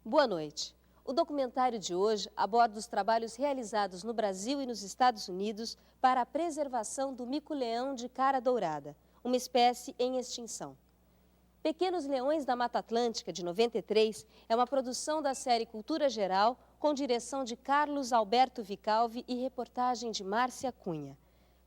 Boa noite. O documentário de hoje aborda os trabalhos realizados no Brasil e nos Estados Unidos para a preservação do mico-leão de cara dourada, uma espécie em extinção. Pequenos Leões da Mata Atlântica, de 93, é uma produção da série Cultura Geral, com direção de Carlos Alberto Vicalvi e reportagem de Márcia Cunha.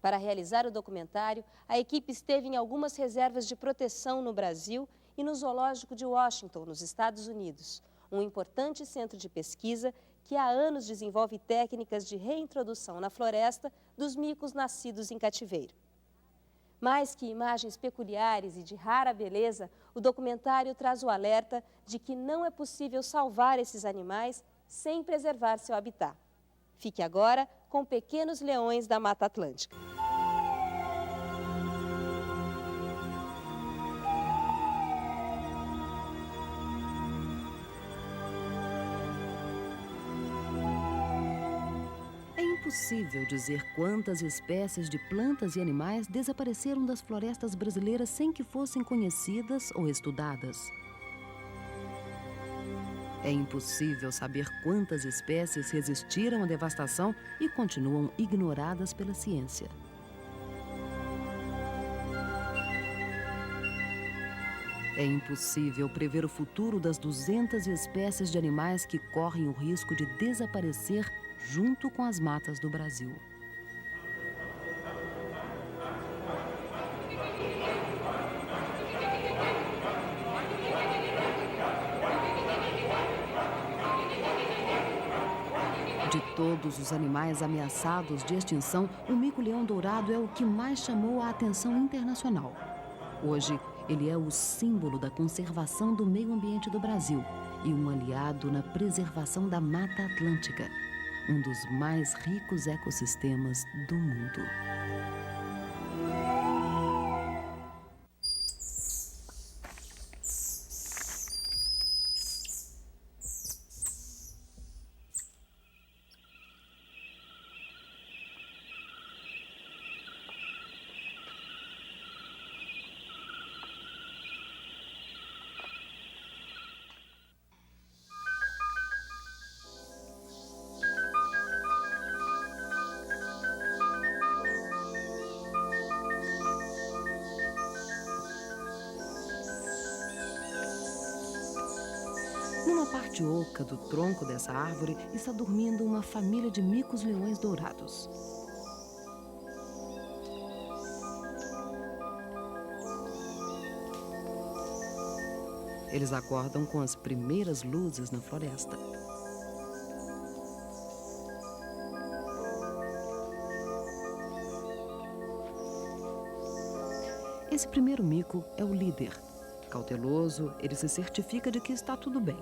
Para realizar o documentário, a equipe esteve em algumas reservas de proteção no Brasil e no Zoológico de Washington, nos Estados Unidos, um importante centro de pesquisa que há anos desenvolve técnicas de reintrodução na floresta dos micos nascidos em cativeiro. Mais que imagens peculiares e de rara beleza, o documentário traz o alerta de que não é possível salvar esses animais sem preservar seu habitat. Fique agora com Pequenos Leões da Mata Atlântica. É impossível dizer quantas espécies de plantas e animais desapareceram das florestas brasileiras sem que fossem conhecidas ou estudadas. É impossível saber quantas espécies resistiram à devastação e continuam ignoradas pela ciência. É impossível prever o futuro das 200 espécies de animais que correm o risco de desaparecer junto com as matas do Brasil. De todos os animais ameaçados de extinção, o mico-leão dourado é o que mais chamou a atenção internacional. Hoje, ele é o símbolo da conservação do meio ambiente do Brasil e um aliado na preservação da Mata Atlântica, um dos mais ricos ecossistemas do mundo. Numa parte oca do tronco dessa árvore está dormindo uma família de micos-leões dourados. Eles acordam com as primeiras luzes na floresta. Esse primeiro mico é o líder. Cauteloso, ele se certifica de que está tudo bem.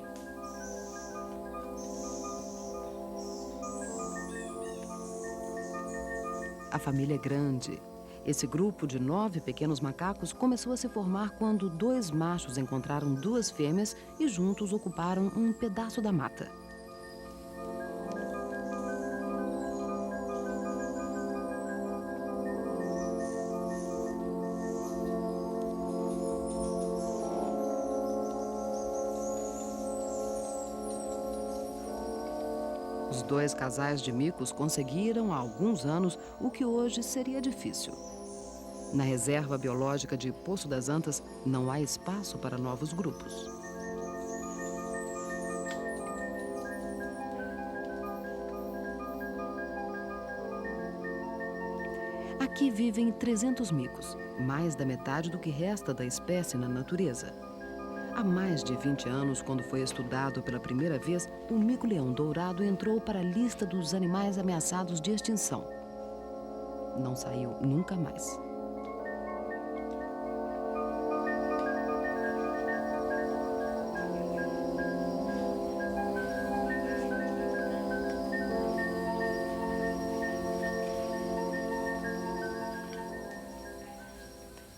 A família é grande. Esse grupo de 9 pequenos macacos começou a se formar quando 2 machos encontraram 2 fêmeas e juntos ocuparam um pedaço da mata. Os 2 casais de micos conseguiram há alguns anos o que hoje seria difícil. Na reserva biológica de Poço das Antas não há espaço para novos grupos. Aqui vivem 300 micos, mais da metade do que resta da espécie na natureza. Há mais de 20 anos, quando foi estudado pela primeira vez, o mico-leão dourado entrou para a lista dos animais ameaçados de extinção. Não saiu nunca mais.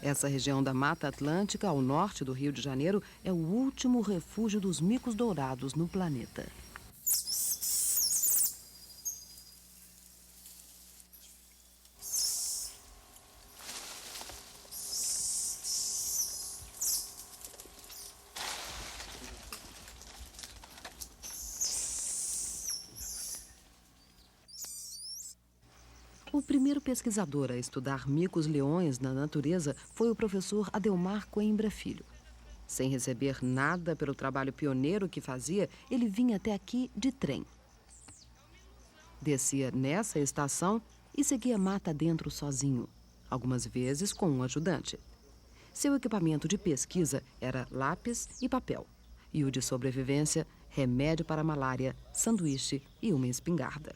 Essa região da Mata Atlântica, ao norte do Rio de Janeiro, é o último refúgio dos micos dourados no planeta. O primeiro pesquisador a estudar micos-leões na natureza foi o professor Adelmar Coimbra Filho. Sem receber nada pelo trabalho pioneiro que fazia, ele vinha até aqui de trem. Descia nessa estação e seguia mata dentro sozinho, algumas vezes com um ajudante. Seu equipamento de pesquisa era lápis e papel, e o de sobrevivência, remédio para a malária, sanduíche e uma espingarda.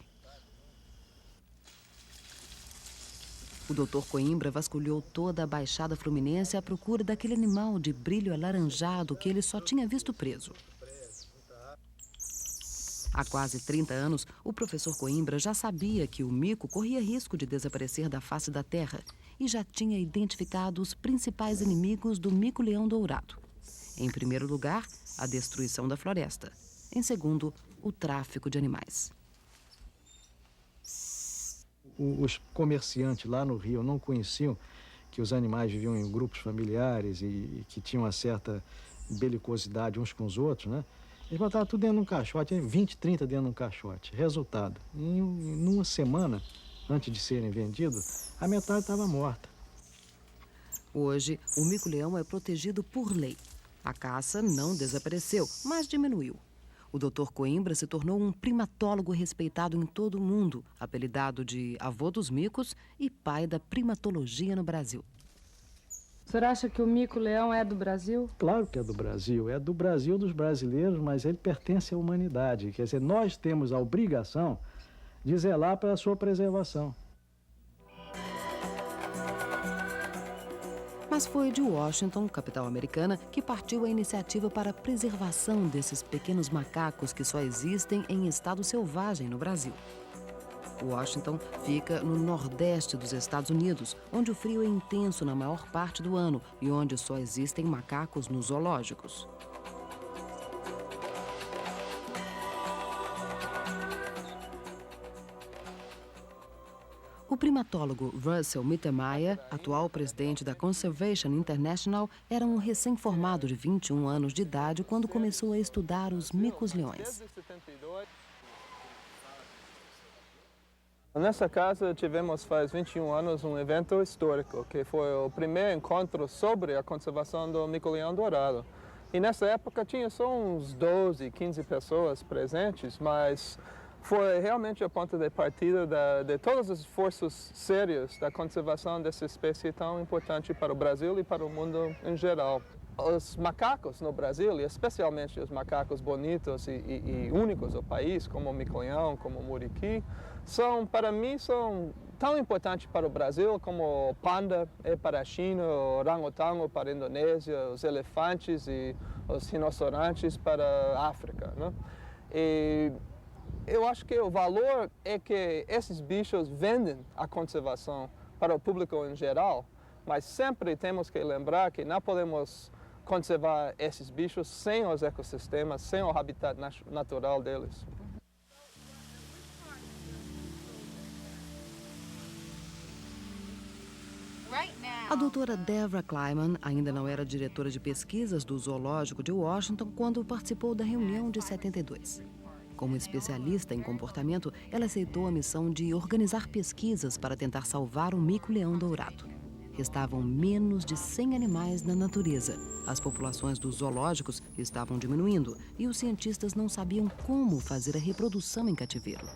O Dr. Coimbra vasculhou toda a Baixada Fluminense à procura daquele animal de brilho alaranjado que ele só tinha visto preso. Há quase 30 anos, o professor Coimbra já sabia que o mico corria risco de desaparecer da face da terra e já tinha identificado os principais inimigos do mico-leão dourado. Em primeiro lugar, a destruição da floresta. Em segundo, o tráfico de animais. Os comerciantes lá no Rio não conheciam que os animais viviam em grupos familiares e que tinham uma certa belicosidade uns com os outros, né? Eles botavam tudo dentro de um caixote, 20, 30 dentro de um caixote. Resultado, em uma semana, antes de serem vendidos, a metade estava morta. Hoje, o mico-leão é protegido por lei. A caça não desapareceu, mas diminuiu. O Dr. Coimbra se tornou um primatólogo respeitado em todo o mundo, apelidado de avô dos micos e pai da primatologia no Brasil. O senhor acha que o mico-leão é do Brasil? Claro que é do Brasil dos brasileiros, mas ele pertence à humanidade. Quer dizer, nós temos a obrigação de zelar pela sua preservação. Mas foi de Washington, capital americana, que partiu a iniciativa para a preservação desses pequenos macacos que só existem em estado selvagem no Brasil. Washington fica no nordeste dos Estados Unidos, onde o frio é intenso na maior parte do ano e onde só existem macacos nos zoológicos. O primatólogo Russell Mittermeier, atual presidente da Conservation International, era um recém-formado de 21 anos de idade quando começou a estudar os micos-leões. Nessa casa tivemos faz 21 anos um evento histórico, que foi o primeiro encontro sobre a conservação do mico-leão dourado. E nessa época tinha só uns 12, 15 pessoas presentes, mas foi realmente a ponto de partida de todos os esforços sérios da conservação dessa espécie tão importante para o Brasil e para o mundo em geral. Os macacos no Brasil, e especialmente os macacos bonitos e únicos do país, como o mico-leão, como o muriqui, para mim, são tão importantes para o Brasil como o panda é para a China, o orangotango para a Indonésia, os elefantes e os rinocerontes para a África, né? E eu acho que o valor é que esses bichos vendem a conservação para o público em geral, mas sempre temos que lembrar que não podemos conservar esses bichos sem os ecossistemas, sem o habitat natural deles. A doutora Debra Kleiman ainda não era diretora de pesquisas do Zoológico de Washington quando participou da reunião de 72. Como especialista em comportamento, ela aceitou a missão de organizar pesquisas para tentar salvar o mico-leão dourado. Restavam menos de 100 animais na natureza. As populações dos zoológicos estavam diminuindo e os cientistas não sabiam como fazer a reprodução em cativeiro.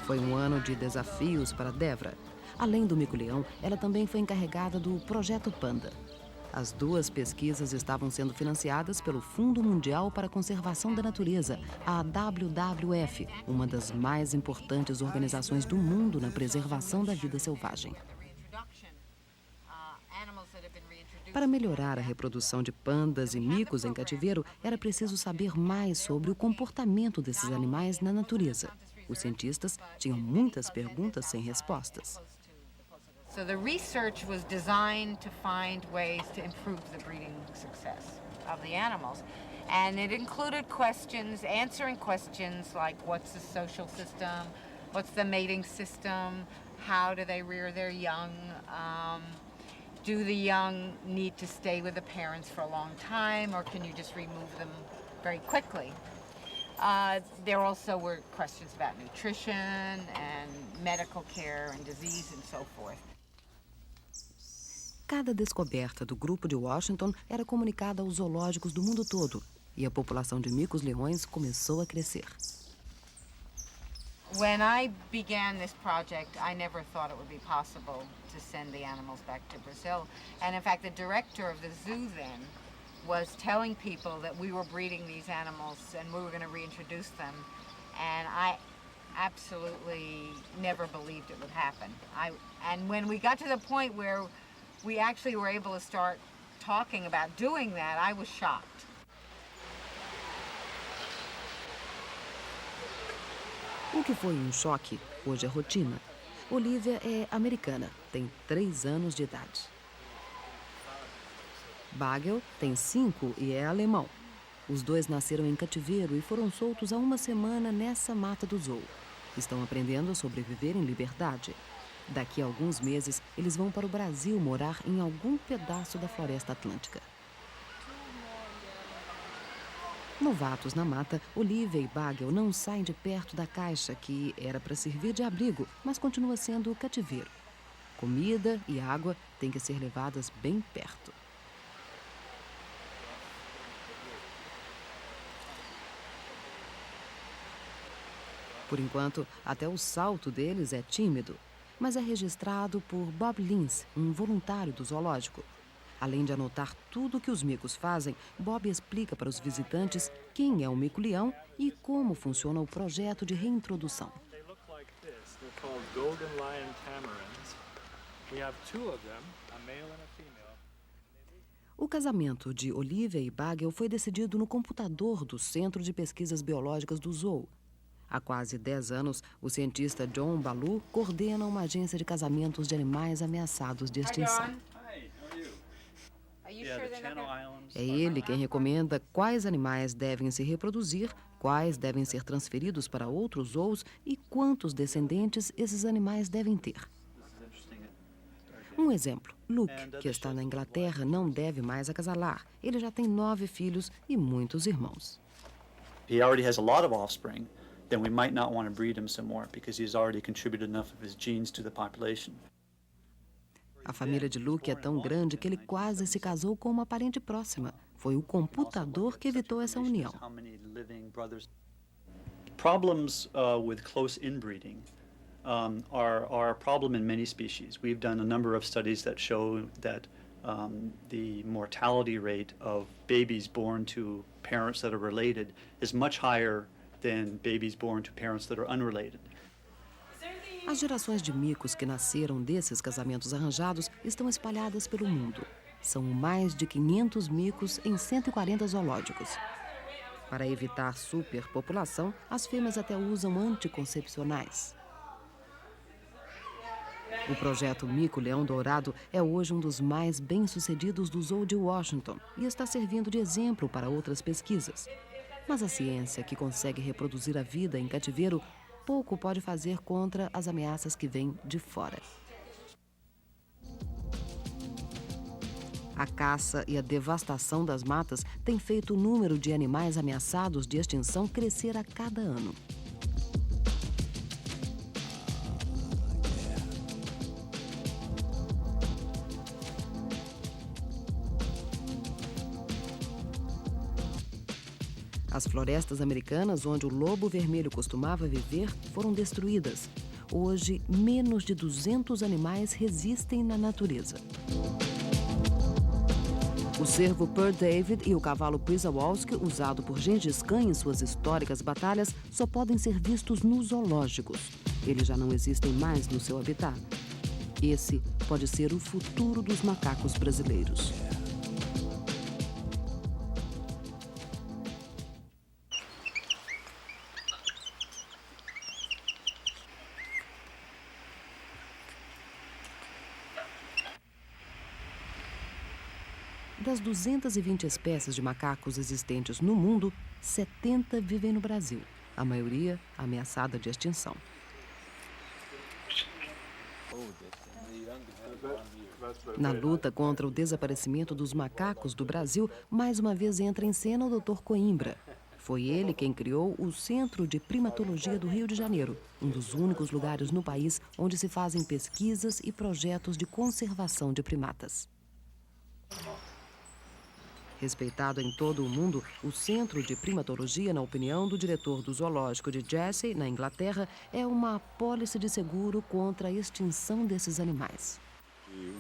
Foi um ano de desafios para Debra. Além do mico-leão, ela também foi encarregada do Projeto Panda. As duas pesquisas estavam sendo financiadas pelo Fundo Mundial para a Conservação da Natureza, a WWF, uma das mais importantes organizações do mundo na preservação da vida selvagem. Para melhorar a reprodução de pandas e micos em cativeiro, era preciso saber mais sobre o comportamento desses animais na natureza. Os cientistas tinham muitas perguntas sem respostas. So the research was designed to find ways to improve the breeding success of the animals. And it included answering questions like what's the social system, what's the mating system, how do they rear their young, do the young need to stay with the parents for a long time, or can you just remove them very quickly? There also were questions about nutrition and medical care and disease and so forth. Cada descoberta do grupo de Washington era comunicada aos zoológicos do mundo todo e a população de micos-leões começou a crescer. When I began this project, I never thought it would be possible to send the animals back to Brazil. And in fact, the director of the zoo then was telling people that we were breeding these animals and we were going to reintroduce them. And I absolutely never believed it would happen. And when we got to the point where we actually were able to start talking about doing that, I was shocked. O que foi um choque, hoje é rotina. Olivia é americana, tem 3 anos de idade. Bagel tem 5 e é alemão. Os dois nasceram em cativeiro e foram soltos há uma semana nessa mata do zoo. Estão aprendendo a sobreviver em liberdade. Daqui a alguns meses, eles vão para o Brasil morar em algum pedaço da floresta atlântica. Novatos na mata, Olivia e Bagel não saem de perto da caixa que era para servir de abrigo, mas continua sendo cativeiro. Comida e água têm que ser levadas bem perto. Por enquanto, até o salto deles é tímido, mas é registrado por Bob Lins, um voluntário do zoológico. Além de anotar tudo que os micos fazem, Bob explica para os visitantes quem é o mico-leão e como funciona o projeto de reintrodução. O casamento de Olivia e Bagel foi decidido no computador do Centro de Pesquisas Biológicas do Zoo. Há quase 10 anos, o cientista John Balu coordena uma agência de casamentos de animais ameaçados de extinção. É ele quem recomenda quais animais devem se reproduzir, quais devem ser transferidos para outros zoos e quantos descendentes esses animais devem ter. Um exemplo, Luke, que está na Inglaterra, não deve mais acasalar. Ele já tem 9 filhos e muitos irmãos. He already has a lot of offspring, then we might not want to breed him some more because he's already contributed enough of his genes to the population. A família de Luke é tão grande que ele quase se casou com uma parente próxima. Foi o computador que evitou essa união. Problems with close inbreeding are a problem in many species. We've done a number of studies that show that the mortality rate of babies born to parents that are related is much higher than babies born to parents that are unrelated. As gerações de micos que nasceram desses casamentos arranjados estão espalhadas pelo mundo. São mais de 500 micos em 140 zoológicos. Para evitar superpopulação, as fêmeas até usam anticoncepcionais. O projeto Mico-Leão Dourado é hoje um dos mais bem-sucedidos do Zoo de Washington e está servindo de exemplo para outras pesquisas. Mas a ciência que consegue reproduzir a vida em cativeiro pouco pode fazer contra as ameaças que vêm de fora. A caça e a devastação das matas têm feito o número de animais ameaçados de extinção crescer a cada ano. As florestas americanas, onde o lobo vermelho costumava viver, foram destruídas. Hoje, menos de 200 animais resistem na natureza. O cervo Pearl David e o cavalo Przewalski, usado por Gengis Khan em suas históricas batalhas, só podem ser vistos nos zoológicos. Eles já não existem mais no seu habitat. Esse pode ser o futuro dos macacos brasileiros. Das 220 espécies de macacos existentes no mundo, 70 vivem no Brasil, a maioria ameaçada de extinção. Na luta contra o desaparecimento dos macacos do Brasil, mais uma vez entra em cena o Dr. Coimbra. Foi ele quem criou o Centro de Primatologia do Rio de Janeiro, um dos únicos lugares no país onde se fazem pesquisas e projetos de conservação de primatas. Respeitado em todo o mundo, o Centro de Primatologia, na opinião do diretor do Zoológico de Jersey, na Inglaterra, é uma apólice de seguro contra a extinção desses animais.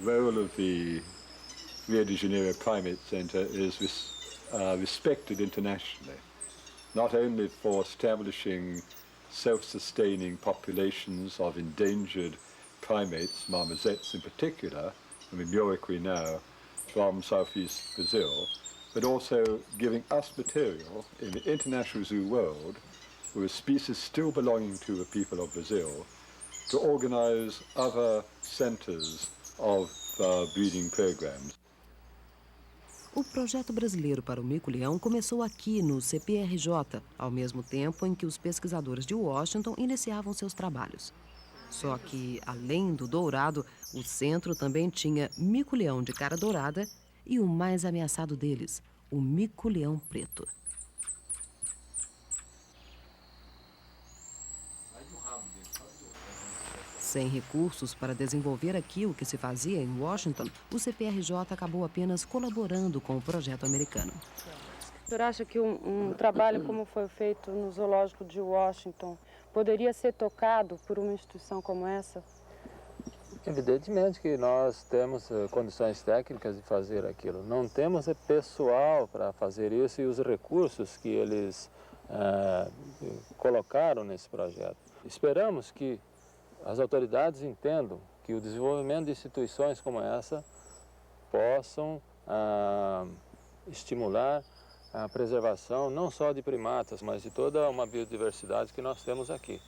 The role of the Rio de Janeiro Primate Center is respected internationally, not only for establishing self-sustaining populations of endangered primates, marmosets in particular, I mean Muriqui now, from southeast Brazil, but also giving us material in the international zoo world, with a species still belonging to the people of Brazil, to organize other centers of breeding programs. O projeto brasileiro para o mico-leão começou aqui no CPRJ, ao mesmo tempo em que os pesquisadores de Washington iniciavam seus trabalhos. Só que, além do dourado, o centro também tinha mico-leão de cara dourada e o mais ameaçado deles, o mico-leão preto. Sem recursos para desenvolver aqui o que se fazia em Washington, o CPRJ acabou apenas colaborando com o projeto americano. O senhor acha que um trabalho como foi feito no Zoológico de Washington poderia ser tocado por uma instituição como essa? Evidentemente que nós temos condições técnicas de fazer aquilo. Não temos pessoal para fazer isso e os recursos que eles colocaram nesse projeto. Esperamos que as autoridades entendam que o desenvolvimento de instituições como essa possam estimular a preservação não só de primatas, mas de toda uma biodiversidade que nós temos aqui.